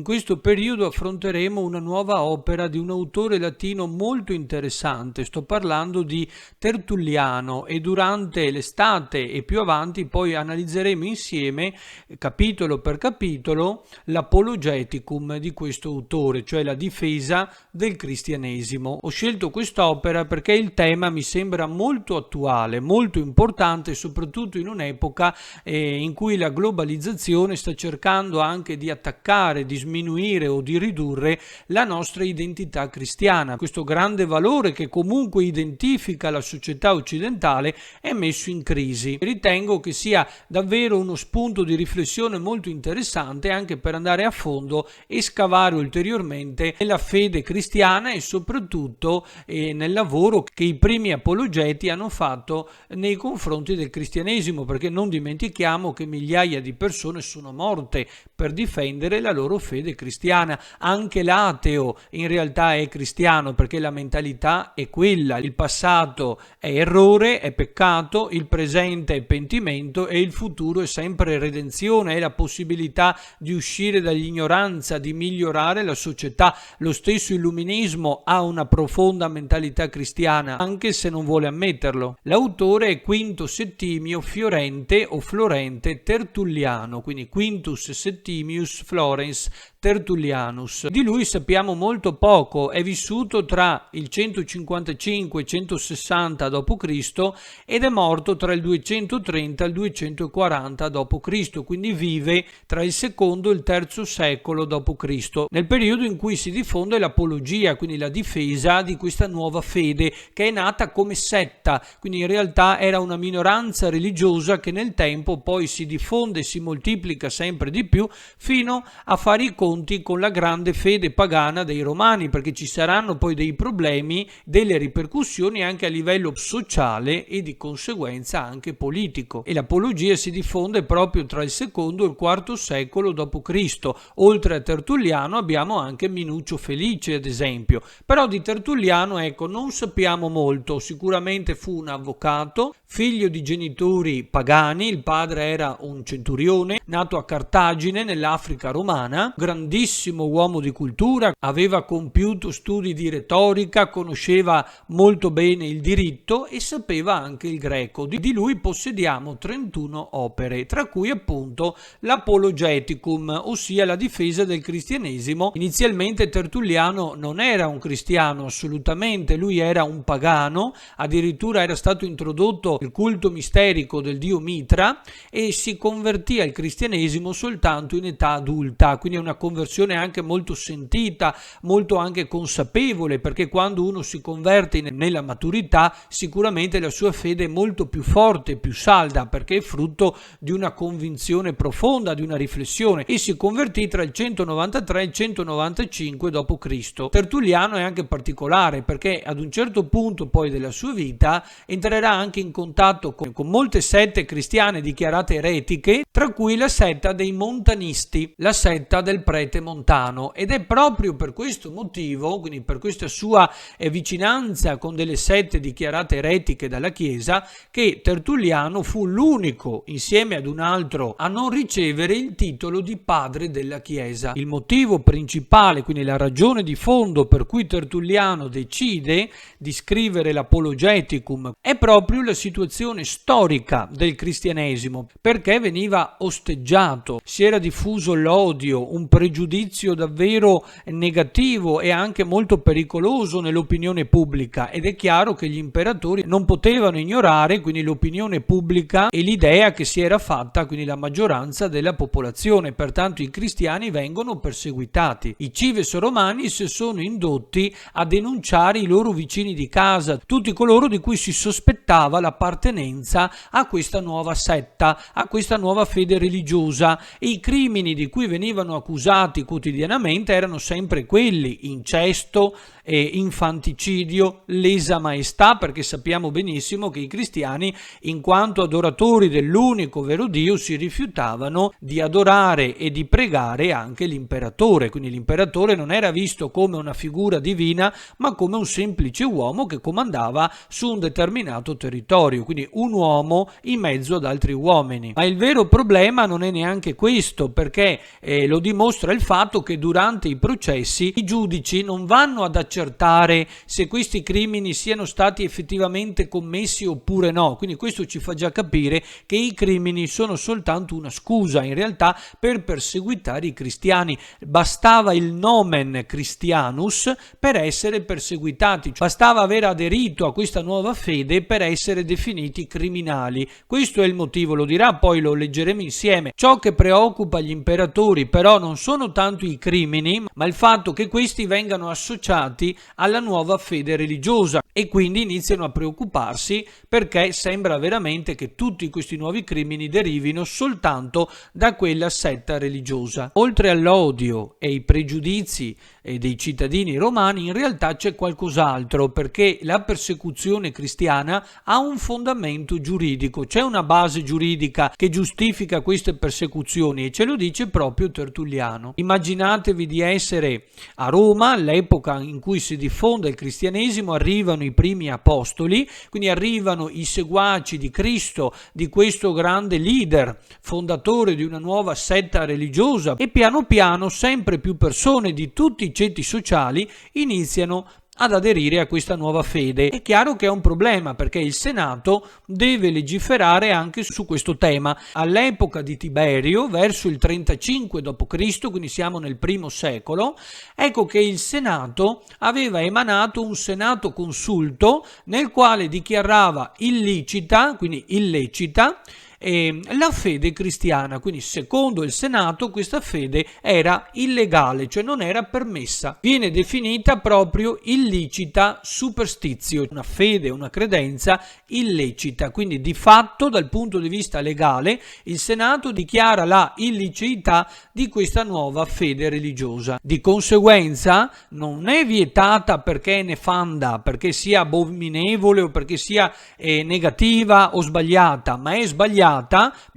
In questo periodo affronteremo una nuova opera di un autore latino molto interessante, sto parlando di Tertulliano, e durante l'estate e più avanti poi analizzeremo insieme, capitolo per capitolo, l'Apologeticum di questo autore, cioè la difesa del cristianesimo. Ho scelto quest'opera perché il tema mi sembra molto attuale, molto importante, soprattutto in un'epoca in cui la globalizzazione sta cercando anche di attaccare, di sminuire o di ridurre la nostra identità cristiana. Questo grande valore che comunque identifica la società occidentale è messo in crisi. Ritengo che sia davvero uno spunto di riflessione molto interessante anche per andare a fondo e scavare ulteriormente nella fede cristiana e soprattutto nel lavoro che i primi apologeti hanno fatto nei confronti del cristianesimo, perché non dimentichiamo che migliaia di persone sono morte per difendere la loro fede cristiana. Anche l'ateo in realtà è cristiano, perché la mentalità è quella: il passato è errore, è peccato, il presente è pentimento e il futuro è sempre redenzione, è la possibilità di uscire dall'ignoranza, di migliorare la società. Lo stesso illuminismo ha una profonda mentalità cristiana, anche se non vuole ammetterlo. L'autore è Quinto Settimio Fiorente o Florente Tertulliano, quindi Quintus Settimius Florens Tertullianus. Di lui sappiamo molto poco, è vissuto tra il 155 e 160 d.C. ed è morto tra il 230 e il 240 d.C., quindi vive tra il secondo e il terzo secolo d.C., nel periodo in cui si diffonde l'apologia, quindi la difesa di questa nuova fede che è nata come setta, quindi in realtà era una minoranza religiosa che nel tempo poi si diffonde e si moltiplica sempre di più fino a fare i conti con la grande fede pagana dei Romani, perché ci saranno poi dei problemi, delle ripercussioni anche a livello sociale e di conseguenza anche politico. E l'apologia si diffonde proprio tra il secondo e il quarto secolo d.C. Oltre a Tertulliano abbiamo anche Minuccio Felice, ad esempio. Però di Tertulliano, non sappiamo molto. Sicuramente fu un avvocato, figlio di genitori pagani, il padre era un centurione, nato a Cartagine nell'Africa romana, grandissimo uomo di cultura, aveva compiuto studi di retorica, conosceva molto bene il diritto e sapeva anche il greco. Di lui possediamo 31 opere, tra cui appunto l'Apologeticum, ossia la difesa del cristianesimo. Inizialmente Tertulliano non era un cristiano assolutamente, lui era un pagano, addirittura era stato introdotto il culto misterico del dio Mitra e si convertì al cristianesimo soltanto in età adulta, quindi è una conversione anche molto sentita, molto anche consapevole, perché quando uno si converte nella maturità sicuramente la sua fede è molto più forte, più salda, perché è frutto di una convinzione profonda, di una riflessione, e si convertì tra il 193 e il 195 d.C. Tertulliano è anche particolare perché ad un certo punto poi della sua vita entrerà anche in contatto con molte sette cristiane dichiarate eretiche, tra cui la setta dei montanisti, la setta del prete montano, ed è proprio per questo motivo, quindi per questa sua vicinanza con delle sette dichiarate eretiche dalla Chiesa, che Tertulliano fu l'unico, insieme ad un altro, a non ricevere il titolo di padre della Chiesa. Il motivo principale, quindi la ragione di fondo per cui Tertulliano decide di scrivere l'Apologeticum, è proprio la situazione storica del cristianesimo, perché veniva osteggiato, si era diffuso l'odio, un pregiudizio davvero negativo e anche molto pericoloso nell'opinione pubblica, ed è chiaro che gli imperatori non potevano ignorare quindi l'opinione pubblica e l'idea che si era fatta quindi la maggioranza della popolazione. Pertanto i cristiani vengono perseguitati. I cives romani si sono indotti a denunciare i loro vicini di casa, tutti coloro di cui si sospettava l'appartenenza a questa nuova setta, a questa nuova fede religiosa, e i crimini di cui venivano accusati quotidianamente erano sempre quelli: incesto, infanticidio, lesa maestà, perché sappiamo benissimo che i cristiani, in quanto adoratori dell'unico vero Dio, si rifiutavano di adorare e di pregare anche l'imperatore. Quindi l'imperatore non era visto come una figura divina, ma come un semplice uomo che comandava su un determinato territorio, quindi un uomo in mezzo ad altri uomini. Ma il vero problema non è neanche questo, perché lo dimostra il fatto che durante i processi i giudici non vanno ad accertare se questi crimini siano stati effettivamente commessi oppure no. Quindi questo ci fa già capire che i crimini sono soltanto una scusa in realtà per perseguitare i cristiani. Bastava il nomen Christianus per essere perseguitati, bastava aver aderito a questa nuova fede per essere definiti criminali. Questo è il motivo, lo dirà, poi lo leggeremo insieme. Ciò che preoccupa gli imperatori però non sono tanto i crimini, ma il fatto che questi vengano associati alla nuova fede religiosa, e quindi iniziano a preoccuparsi perché sembra veramente che tutti questi nuovi crimini derivino soltanto da quella setta religiosa. Oltre all'odio e i pregiudizi dei cittadini romani, in realtà c'è qualcos'altro, perché la persecuzione cristiana ha un fondamento giuridico, c'è una base giuridica che giustifica queste persecuzioni, e ce lo dice proprio Tertulliano. Immaginatevi di essere a Roma all'epoca in cui si diffonde il cristianesimo, arrivano i primi apostoli, quindi arrivano i seguaci di Cristo, di questo grande leader, fondatore di una nuova setta religiosa, e piano piano sempre più persone di tutti i ceti sociali iniziano ad aderire a questa nuova fede. È chiaro che è un problema, perché il Senato deve legiferare anche su questo tema. All'epoca di Tiberio, verso il 35 d.C., quindi siamo nel primo secolo, ecco che il Senato aveva emanato un Senato consulto nel quale dichiarava illecita, quindi illecita, la fede cristiana. Quindi secondo il Senato questa fede era illegale, cioè non era permessa. Viene definita proprio illicita superstitio, una fede, una credenza illecita. Quindi di fatto dal punto di vista legale il Senato dichiara la illiceità di questa nuova fede religiosa. Di conseguenza non è vietata perché è nefanda, perché sia abominevole o perché sia negativa o sbagliata, ma è sbagliata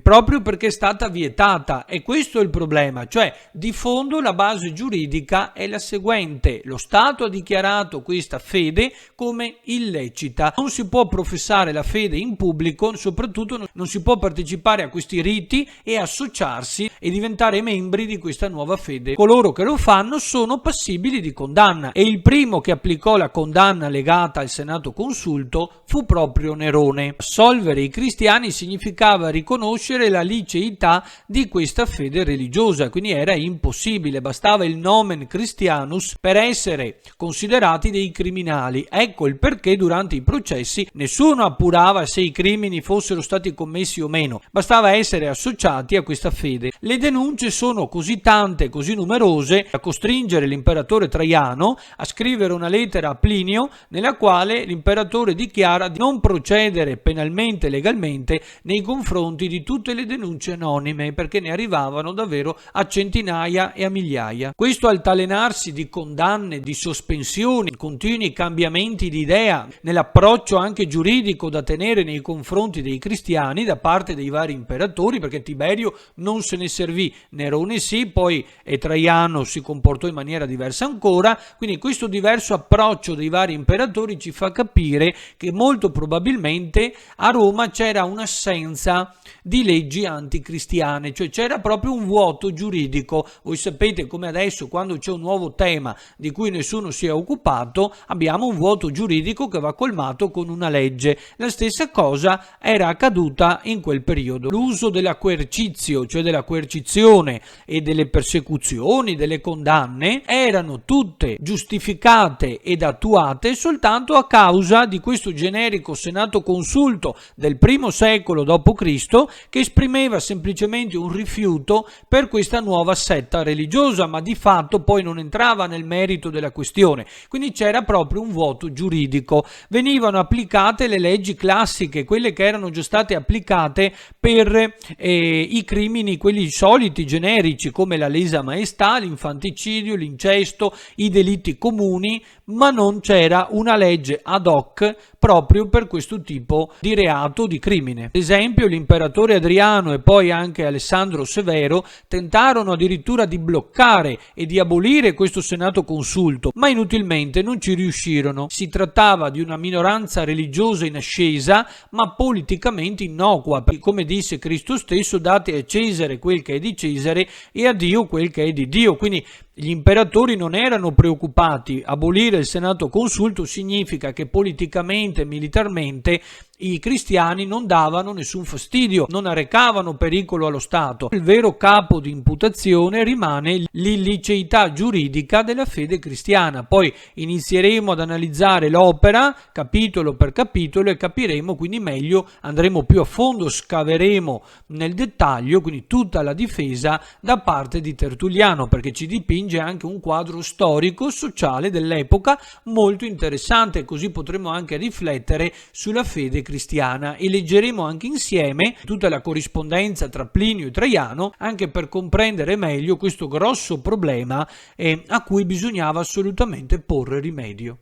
proprio perché è stata vietata. E questo è il problema, cioè di fondo la base giuridica è la seguente: lo Stato ha dichiarato questa fede come illecita, non si può professare la fede in pubblico, soprattutto non si può partecipare a questi riti e associarsi e diventare membri di questa nuova fede. Coloro che lo fanno sono passibili di condanna, e il primo che applicò la condanna legata al Senato consulto fu proprio Nerone. Assolvere i cristiani significava riconoscere la liceità di questa fede religiosa, quindi era impossibile, bastava il nomen Christianus per essere considerati dei criminali. Ecco il perché durante i processi nessuno appurava se i crimini fossero stati commessi o meno, bastava essere associati a questa fede. Le denunce sono così tante, così numerose, da costringere l'imperatore Traiano a scrivere una lettera a Plinio nella quale l'imperatore dichiara di non procedere penalmente, legalmente, nei confronti di tutte le denunce anonime, perché ne arrivavano davvero a centinaia e a migliaia. Questo altalenarsi di condanne, di sospensioni, continui cambiamenti di idea nell'approccio anche giuridico da tenere nei confronti dei cristiani da parte dei vari imperatori, perché Tiberio non se ne servì, Nerone sì, poi Traiano si comportò in maniera diversa ancora. Quindi questo diverso approccio dei vari imperatori ci fa capire che molto probabilmente a Roma c'era un'assenza di leggi anticristiane, cioè c'era proprio un vuoto giuridico. Voi sapete come adesso, quando c'è un nuovo tema di cui nessuno si è occupato, abbiamo un vuoto giuridico che va colmato con una legge. La stessa cosa era accaduta in quel periodo. L'uso della coercitio, cioè della coercizione, e delle persecuzioni, delle condanne, erano tutte giustificate ed attuate soltanto a causa di questo generico Senato consulto del primo secolo d.C., Cristo, che esprimeva semplicemente un rifiuto per questa nuova setta religiosa, ma di fatto poi non entrava nel merito della questione. Quindi c'era proprio un vuoto giuridico. Venivano applicate le leggi classiche, quelle che erano già state applicate per i crimini, quelli soliti, generici, come la lesa maestà, l'infanticidio, l'incesto, i delitti comuni, ma non c'era una legge ad hoc proprio per questo tipo di reato, di crimine. Ad esempio, l'imperatore Adriano e poi anche Alessandro Severo tentarono addirittura di bloccare e di abolire questo senato consulto, ma inutilmente non ci riuscirono. Si trattava di una minoranza religiosa in ascesa, ma politicamente innocua. Come disse Cristo stesso, date a Cesare quel che è di Cesare e a Dio quel che è di Dio. Quindi gli imperatori non erano preoccupati. Abolire il senato consulto significa che politicamente e militarmente i cristiani non davano nessun fastidio, non arrecavano pericolo allo Stato. Il vero capo di imputazione rimane l'illiceità giuridica della fede cristiana. Poi inizieremo ad analizzare l'opera capitolo per capitolo e capiremo quindi meglio, andremo più a fondo, scaveremo nel dettaglio quindi tutta la difesa da parte di Tertulliano, perché ci dipinge anche un quadro storico sociale dell'epoca molto interessante, così potremo anche riflettere sulla fede cristiana e leggeremo anche insieme tutta la corrispondenza tra Plinio e Traiano, anche per comprendere meglio questo grosso problema a cui bisognava assolutamente porre rimedio.